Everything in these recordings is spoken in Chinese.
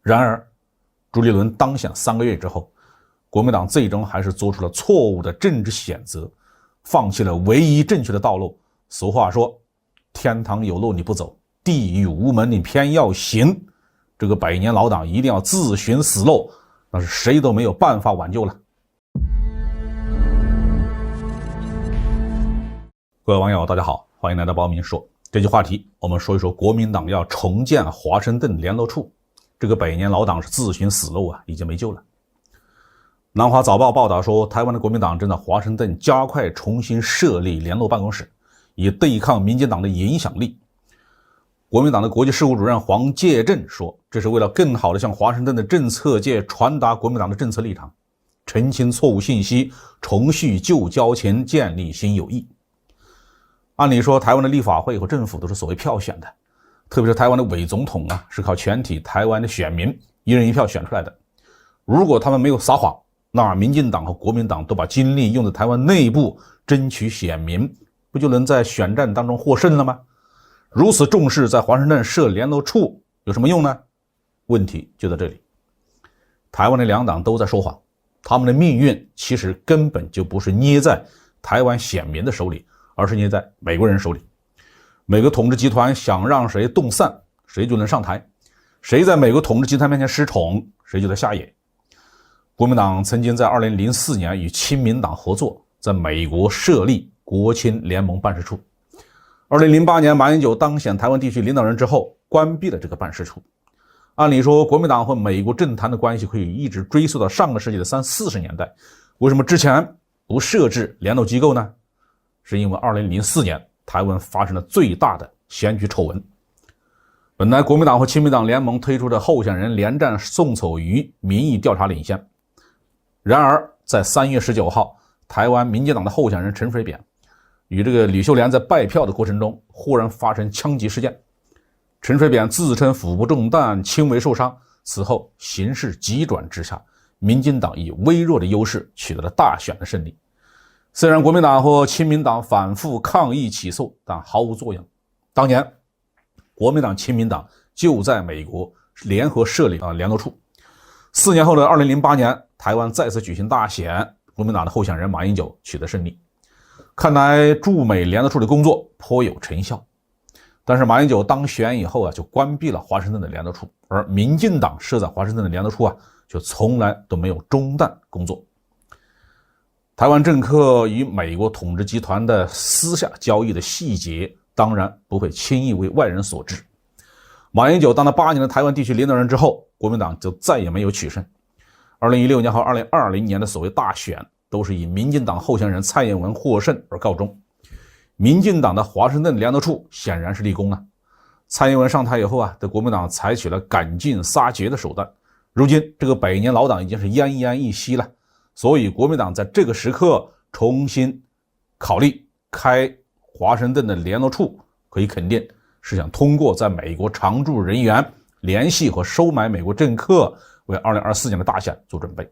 然而，朱立伦当选3个月之后，国民党最终还是做出了错误的政治选择，放弃了唯一正确的道路。俗话说，天堂有路你不走，地狱无门你偏要行。这个100年老党一定要自寻死路，那是谁都没有办法挽救了。各位网友大家好，欢迎来到包明说。这期话题我们说一说国民党要重建华盛顿联络处，这个100年老党是自寻死路啊，已经没救了。南华早报报道说，台湾的国民党正在华盛顿加快重新设立联络办公室，以对抗民进党的影响力。国民党的国际事务主任黄介正说，这是为了更好地向华盛顿的政策界传达国民党的政策立场，澄清错误信息，重续旧交情，建立新友谊。按理说，台湾的立法会和政府都是所谓票选的，特别是台湾的伪总统啊，是靠全体台湾的选民一人一票选出来的。如果他们没有撒谎，那民进党和国民党都把精力用在台湾内部争取选民，不就能在选战当中获胜了吗？如此重视在华盛顿设联络处有什么用呢？问题就在这里，台湾的两党都在说谎，他们的命运其实根本就不是捏在台湾选民的手里，而是捏在美国人手里。美国统治集团想让谁动散，谁就能上台，谁在美国统治集团面前失宠，谁就得下野。国民党曾经在2004年与亲民党合作，在美国设立国亲联盟办事处。2008年马英九当选台湾地区领导人之后，关闭了这个办事处。按理说，国民党和美国政坛的关系可以一直追溯到上个世纪的30-40年代，为什么之前不设置联络机构呢？是因为2004年台湾发生了最大的选举丑闻。本来国民党和亲民党联盟推出的候选人连战、宋楚瑜民意调查领先，然而在3月19号，台湾民进党的候选人陈水扁与这个吕秀莲在拜票的过程中忽然发生枪击事件，陈水扁自称腹部中弹轻微受伤，此后形势急转直下，民进党以微弱的优势取得了大选的胜利。虽然国民党和亲民党反复抗议起诉，但毫无作用。当年国民党亲民党就在美国联合设立联络处。4年后的2008年，台湾再次举行大选，国民党的候选人马英九取得胜利。看来驻美联络处的工作颇有成效，但是马英九当选以后就关闭了华盛顿的联络处，而民进党设在华盛顿的联络处就从来都没有中断工作。台湾政客与美国统治集团的私下交易的细节当然不会轻易为外人所知。马英九当了8年的台湾地区领导人之后，国民党就再也没有取胜。2016年和2020年的所谓大选都是以民进党候选人蔡英文获胜而告终。民进党的华盛顿联络处显然是立功了。蔡英文上台以后对国民党采取了赶尽杀绝的手段，如今这个100年老党已经是奄奄一息了。所以国民党在这个时刻重新考虑开华盛顿的联络处，可以肯定是想通过在美国常驻人员联系和收买美国政客，为2024年的大选做准备。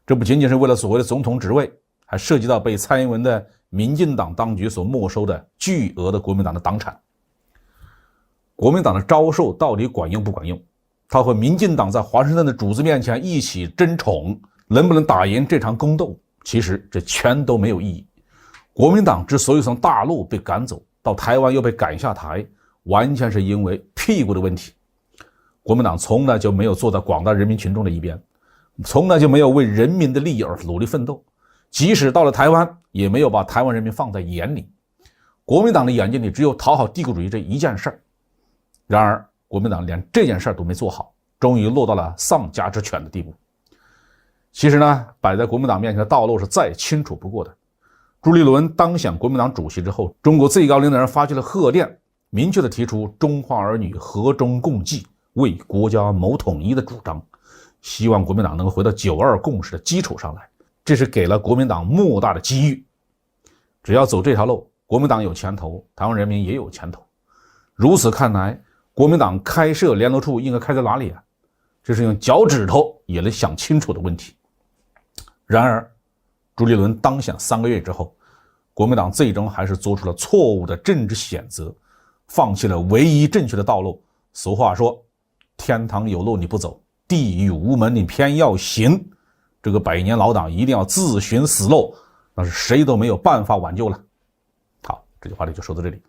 这不仅仅是为了所谓的总统职位，还涉及到被蔡英文的民进党当局所没收的巨额的国民党的党产。国民党的招数到底管用不管用？他和民进党在华盛顿的主子面前一起争宠，能不能打赢这场宫斗？其实这全都没有意义。国民党之所以从大陆被赶走，到台湾又被赶下台，完全是因为屁股的问题。国民党从来就没有坐在广大人民群众的一边，从来就没有为人民的利益而努力奋斗，即使到了台湾，也没有把台湾人民放在眼里。国民党的眼睛里只有讨好帝国主义这一件事儿。然而国民党连这件事都没做好，终于落到了丧家之犬的地步。其实呢，摆在国民党面前的道路是再清楚不过的。朱立伦当选国民党主席之后，中国最高领导人发去了贺电，明确地提出中华儿女和衷共济，为国家谋统一的主张，希望国民党能够回到9·2共识的基础上来，这是给了国民党莫大的机遇。只要走这条路，国民党有前途，台湾人民也有前途。如此看来，国民党开设联络处应该开在哪里啊？这是用脚趾头也能想清楚的问题。然而朱立伦当选3个月之后，国民党最终还是做出了错误的政治选择，放弃了唯一正确的道路。俗话说，天堂有路你不走，地狱无门，你偏要行，这个百年老党一定要自寻死路，那是谁都没有办法挽救了。好，这句话题就说到这里。